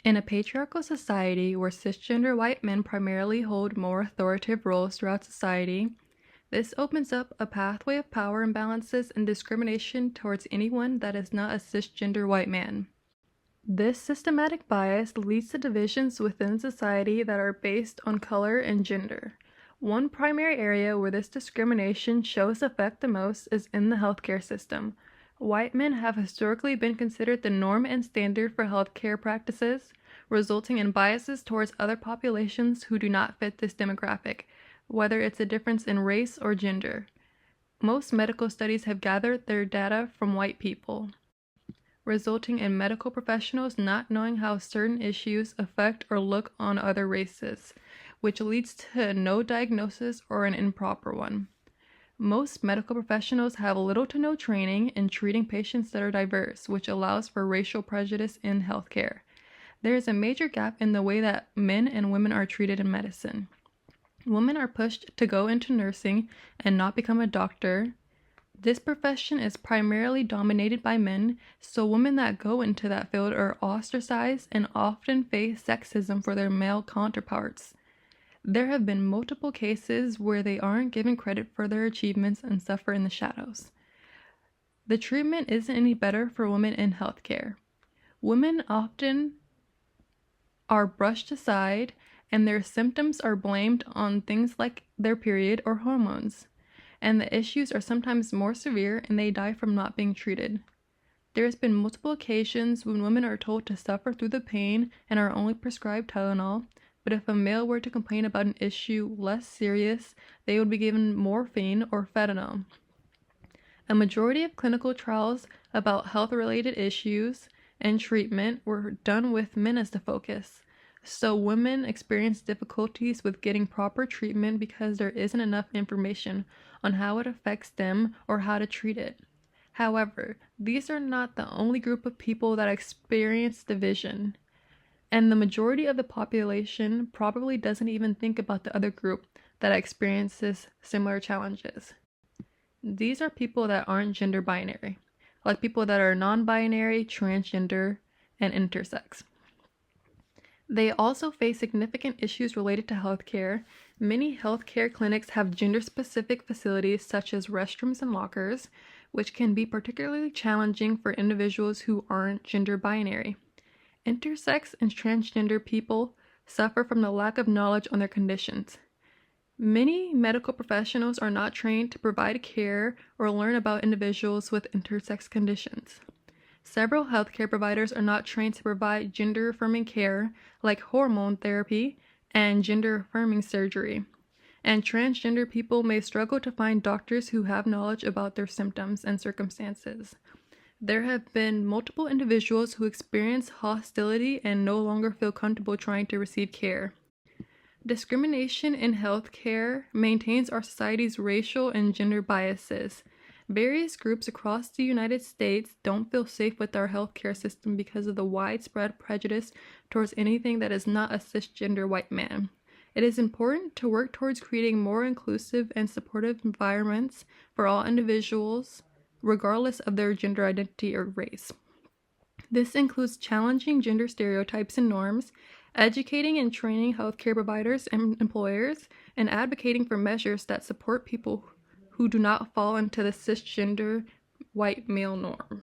In a patriarchal society where cisgender white men primarily hold more authoritative roles throughout society, this opens up a pathway of power imbalances and discrimination towards anyone that is not a cisgender white man. This systematic bias leads to divisions within society that are based on color and gender. One primary area where this discrimination shows effect the most is in the healthcare system. White men have historically been considered the norm and standard for healthcare practices, resulting in biases towards other populations who do not fit this demographic, whether it's a difference in race or gender. Most medical studies have gathered their data from white people, resulting in medical professionals not knowing how certain issues affect or look on other races, which leads to no diagnosis or an improper one. Most medical professionals have little to no training in treating patients that are diverse, which allows for racial prejudice in healthcare. There is a major gap in the way that men and women are treated in medicine. Women are pushed to go into nursing and not become a doctor. This profession is primarily dominated by men, so women that go into that field are ostracized and often face sexism for their male counterparts. There have been multiple cases where they aren't given credit for their achievements and suffer in the shadows. The treatment isn't any better for women in healthcare. Women often are brushed aside, and their symptoms are blamed on things like their period or hormones, and the issues are sometimes more severe and they die from not being treated. There has been multiple occasions when women are told to suffer through the pain and are only prescribed Tylenol, but if a male were to complain about an issue less serious, they would be given morphine or fentanyl. A majority of clinical trials about health-related issues and treatment were done with men as the focus, so women experience difficulties with getting proper treatment because there isn't enough information on how it affects them or how to treat it. However, these are not the only group of people that experience division, and the majority of the population probably doesn't even think about the other group that experiences similar challenges. These are people that aren't gender binary, like people that are non-binary, transgender, and intersex. They also face significant issues related to healthcare. Many healthcare clinics have gender-specific facilities such as restrooms and lockers, which can be particularly challenging for individuals who aren't gender binary. Intersex and transgender people suffer from the lack of knowledge on their conditions. Many medical professionals are not trained to provide care or learn about individuals with intersex conditions. Several healthcare providers are not trained to provide gender-affirming care like hormone therapy and gender-affirming surgery. And transgender people may struggle to find doctors who have knowledge about their symptoms and circumstances. There have been multiple individuals who experience hostility and no longer feel comfortable trying to receive care. Discrimination in healthcare maintains our society's racial and gender biases. Various groups across the United States don't feel safe with our healthcare system because of the widespread prejudice towards anything that is not a cisgender white man. It is important to work towards creating more inclusive and supportive environments for all individuals, regardless of their gender identity or race. This includes challenging gender stereotypes and norms, educating and training healthcare providers and employers, and advocating for measures that support people who do not fall into the cisgender white male norm.